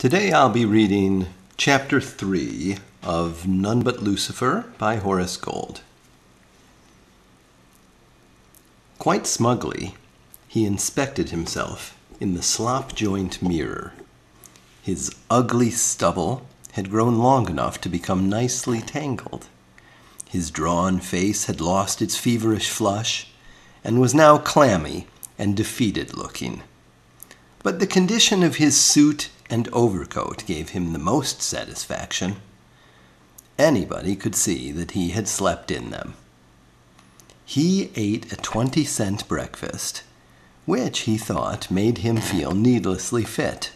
Today I'll be reading Chapter 3 of None But Lucifer by Horace Gold. Quite smugly, he inspected himself in the slop-joint mirror. His ugly stubble had grown long enough to become nicely tangled. His drawn face had lost its feverish flush and was now clammy and defeated-looking. But the condition of his suit and overcoat gave him the most satisfaction. Anybody could see that he had slept in them. He ate a 20-cent breakfast, which he thought made him feel needlessly fit.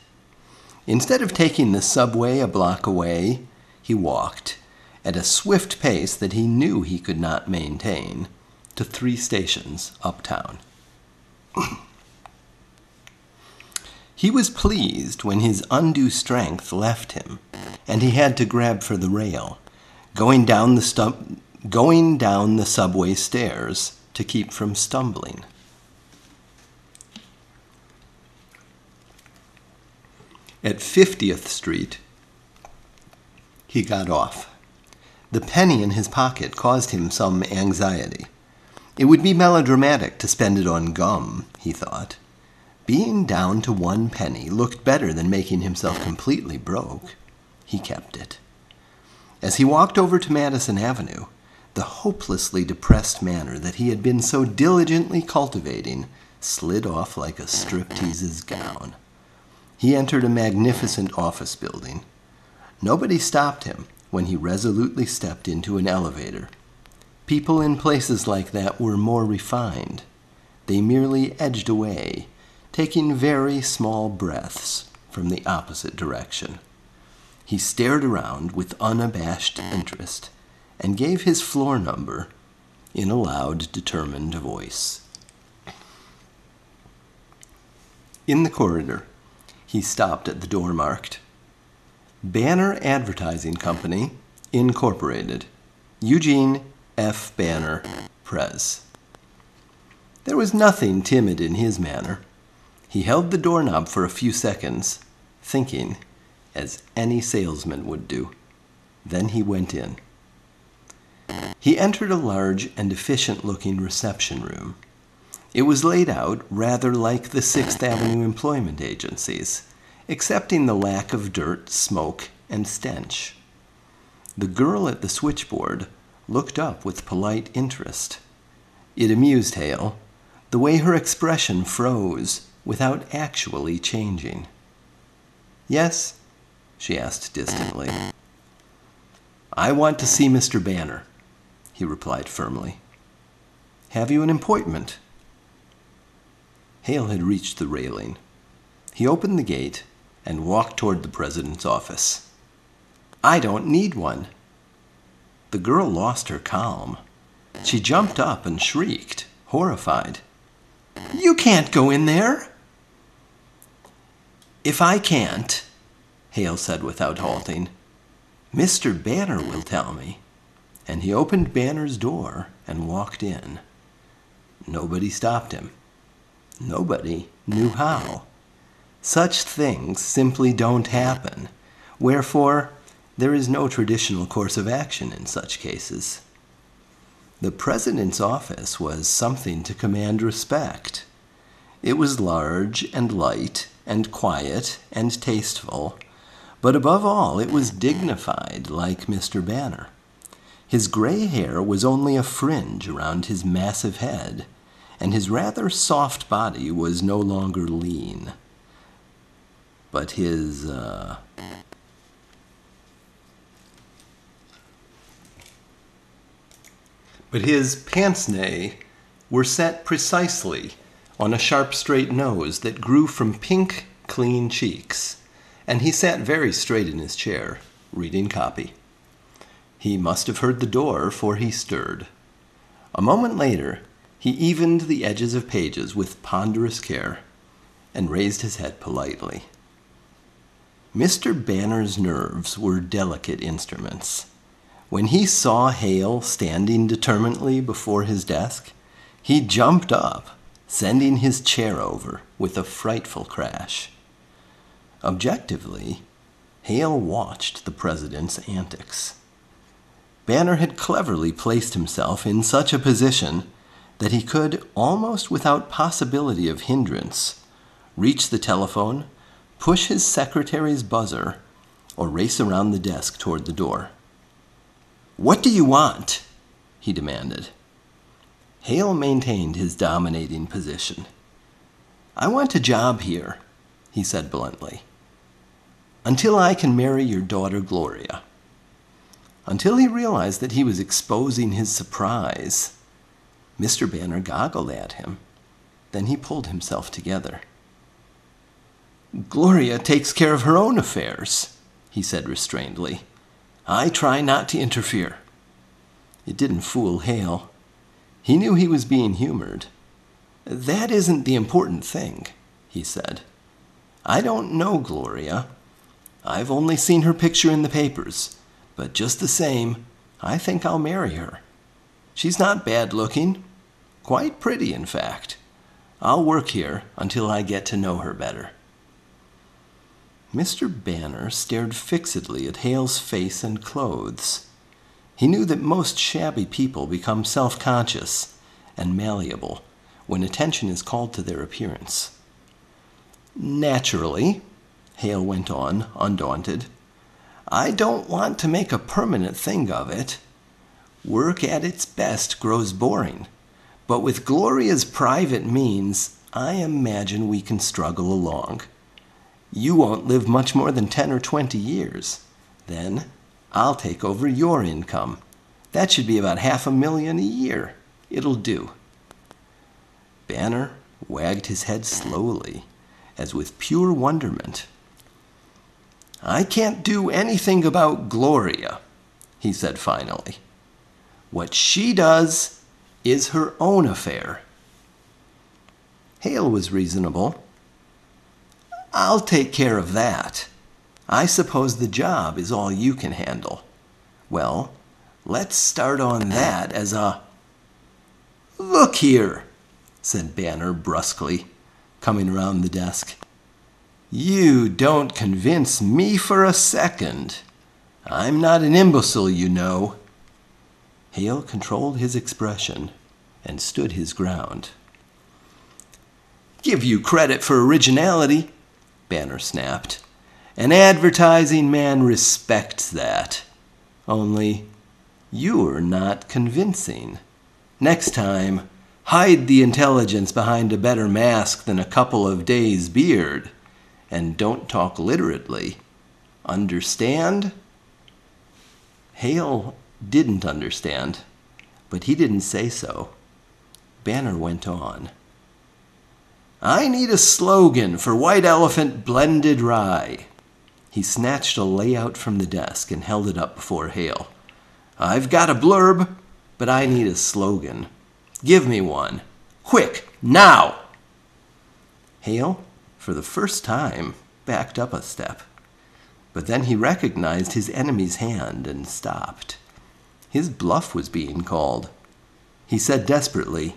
Instead of taking the subway a block away, he walked, at a swift pace that he knew he could not maintain, to 3 stations uptown. He was pleased when his undue strength left him, and he had to grab for the rail, going down the subway stairs to keep from stumbling. At 50th Street, he got off. The penny in his pocket caused him some anxiety. It would be melodramatic to spend it on gum, he thought. Being down to 1 penny looked better than making himself completely broke. He kept it. As he walked over to Madison Avenue, the hopelessly depressed manner that he had been so diligently cultivating slid off like a striptease's gown. He entered a magnificent office building. Nobody stopped him when he resolutely stepped into an elevator. People in places like that were more refined. They merely edged away, taking very small breaths from the opposite direction. He stared around with unabashed interest and gave his floor number in a loud, determined voice. In the corridor, he stopped at the door marked, Banner Advertising Company, Incorporated, Eugene F. Banner, Pres. There was nothing timid in his manner. He held the doorknob for a few seconds, thinking, as any salesman would do. Then he went in. He entered a large and efficient-looking reception room. It was laid out rather like the 6th Avenue employment agencies, excepting the lack of dirt, smoke, and stench. The girl at the switchboard looked up with polite interest. It amused Hale, the way her expression froze without actually changing. "Yes?" she asked distantly. "I want to see Mr. Banner," he replied firmly. "Have you an appointment?" Hale had reached the railing. He opened the gate and walked toward the president's office. "I don't need one." The girl lost her calm. She jumped up and shrieked, horrified. "You can't go in there!" "If I can't," Hale said without halting, "Mr. Banner will tell me." And he opened Banner's door and walked in. Nobody stopped him. Nobody knew how. Such things simply don't happen. Wherefore, there is no traditional course of action in such cases. The president's office was something to command respect. It was large and light and quiet and tasteful, but above all it was dignified like Mr. Banner. His gray hair was only a fringe around his massive head, and his rather soft body was no longer lean. But his pince-nez were set precisely on a sharp, straight nose that grew from pink, clean cheeks, and he sat very straight in his chair, reading copy. He must have heard the door, for he stirred. A moment later, he evened the edges of pages with ponderous care and raised his head politely. Mr. Banner's nerves were delicate instruments. When he saw Hale standing determinedly before his desk, he jumped up, sending his chair over with a frightful crash. Objectively, Hale watched the president's antics. Banner had cleverly placed himself in such a position that he could, almost without possibility of hindrance, reach the telephone, push his secretary's buzzer, or race around the desk toward the door. "What do you want?" he demanded. Hale maintained his dominating position. "I want a job here," he said bluntly, "until I can marry your daughter Gloria." Until he realized that he was exposing his surprise, Mr. Banner goggled at him. Then he pulled himself together. "Gloria takes care of her own affairs," he said restrainedly. "I try not to interfere." It didn't fool Hale. He knew he was being humored. "That isn't the important thing," he said. "I don't know Gloria. I've only seen her picture in the papers, but just the same, I think I'll marry her. She's not bad looking, quite pretty, in fact. I'll work here until I get to know her better." Mr. Banner stared fixedly at Hale's face and clothes. He knew that most shabby people become self-conscious and malleable when attention is called to their appearance. "Naturally," Hale went on, undaunted, "I don't want to make a permanent thing of it. Work at its best grows boring, but with Gloria's private means, I imagine we can struggle along. You won't live much more than 10 or 20 years. Then I'll take over your income. That should be about $500,000 a year. It'll do." Banner wagged his head slowly, as with pure wonderment. "I can't do anything about Gloria," he said finally. "What she does is her own affair." Hale was reasonable. "I'll take care of that. I suppose the job is all you can handle. Well, let's start on that as a—" "Look here," said Banner brusquely, coming around the desk. "You don't convince me for a second. I'm not an imbecile, you know." Hale controlled his expression and stood his ground. "Give you credit for originality," Banner snapped. "An advertising man respects that. Only, you're not convincing. Next time, hide the intelligence behind a better mask than a couple of days' beard, and don't talk literately. Understand?" Hale didn't understand, but he didn't say so. Banner went on. "I need a slogan for White Elephant Blended Rye." He snatched a layout from the desk and held it up before Hale. "I've got a blurb, but I need a slogan. Give me one. Quick, now!" Hale, for the first time, backed up a step. But then he recognized his enemy's hand and stopped. His bluff was being called. He said desperately,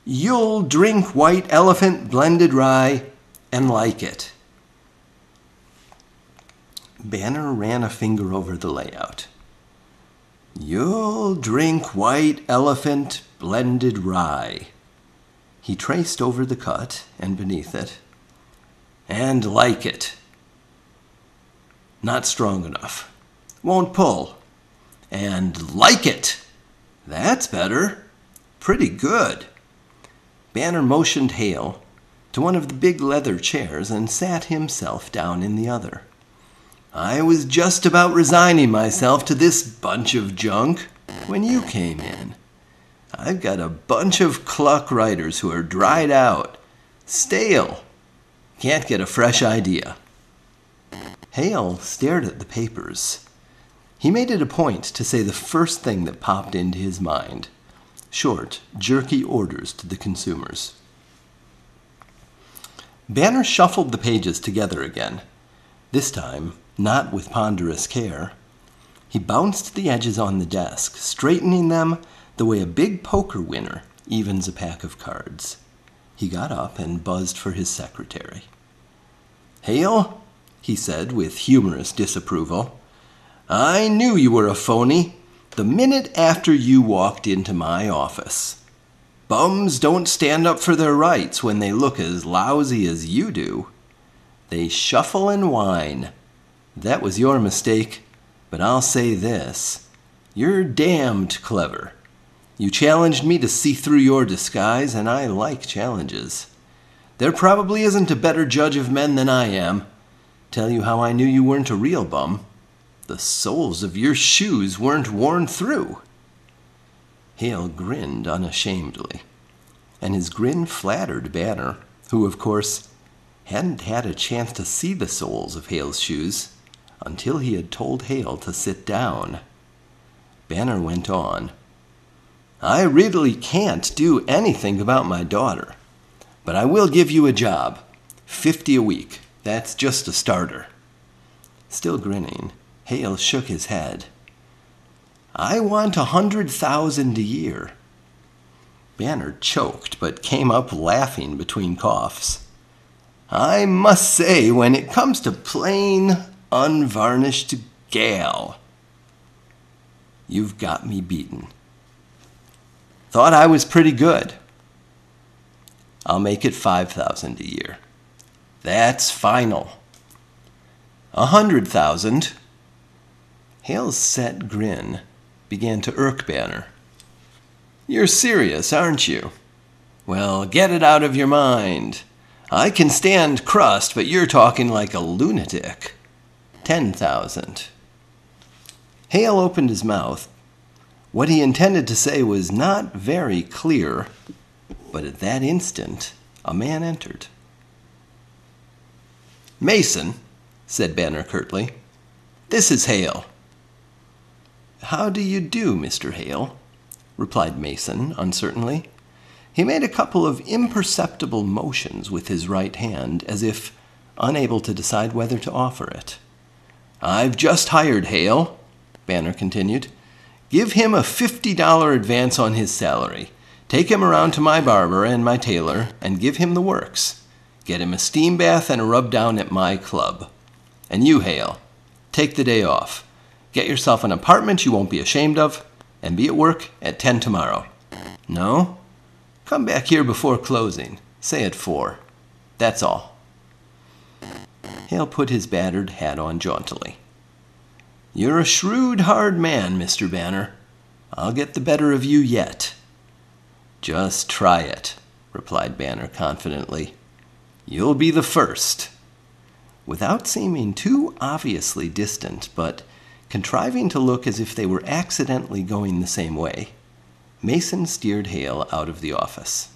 "You'll drink White Elephant Blended Rye and like it." Banner ran a finger over the layout. "You'll drink White Elephant Blended Rye." He traced over the cut and beneath it. "And like it." "Not strong enough. Won't pull." "And like it." "That's better. Pretty good." Banner motioned Hale to one of the big leather chairs and sat himself down in the other. "I was just about resigning myself to this bunch of junk when you came in. I've got a bunch of cluck writers who are dried out, stale, can't get a fresh idea." Hale stared at the papers. He made it a point to say the first thing that popped into his mind. Short, jerky orders to the consumers. Banner shuffled the pages together again, this time not with ponderous care. He bounced the edges on the desk, straightening them the way a big poker winner evens a pack of cards. He got up and buzzed for his secretary. "Hale, he said with humorous disapproval. "I knew you were a phony the minute after you walked into my office. Bums don't stand up for their rights when they look as lousy as you do. They shuffle and whine. That was your mistake, but I'll say this. You're damned clever. You challenged me to see through your disguise, and I like challenges. There probably isn't a better judge of men than I am. Tell you how I knew you weren't a real bum. The soles of your shoes weren't worn through." Hale grinned unashamedly, and his grin flattered Banner, who, of course, hadn't had a chance to see the soles of Hale's shoes until he had told Hale to sit down. Banner went on. "I really can't do anything about my daughter, but I will give you a job. 50 a week. That's just a starter." Still grinning, Hale shook his head. "I want 100,000 a year." Banner choked, but came up laughing between coughs. "I must say, when it comes to plain, unvarnished gal, you've got me beaten. Thought I was pretty good. I'll make it 5,000 a year. That's final. 100,000. Hale's set grin began to irk Banner. "You're serious, aren't you? Well, get it out of your mind. I can stand crust, but you're talking like a lunatic. 10,000. Hale opened his mouth. What he intended to say was not very clear, but at that instant a man entered. "Mason," said Banner curtly, "this is Hale." "How do you do, Mr. Hale?" replied Mason uncertainly. He made a couple of imperceptible motions with his right hand, as if unable to decide whether to offer it. "I've just hired Hale," Banner continued. "Give him a $50 advance on his salary. Take him around to my barber and my tailor and give him the works. Get him a steam bath and a rub down at my club. And you, Hale, take the day off. Get yourself an apartment you won't be ashamed of, and be at work at 10 tomorrow. No? Come back here before closing, say at 4. That's all." Hale put his battered hat on jauntily. "You're a shrewd, hard man, Mr. Banner. I'll get the better of you yet." "Just try it," replied Banner confidently. "You'll be the first." Without seeming too obviously distant, but contriving to look as if they were accidentally going the same way, Mason steered Hale out of the office.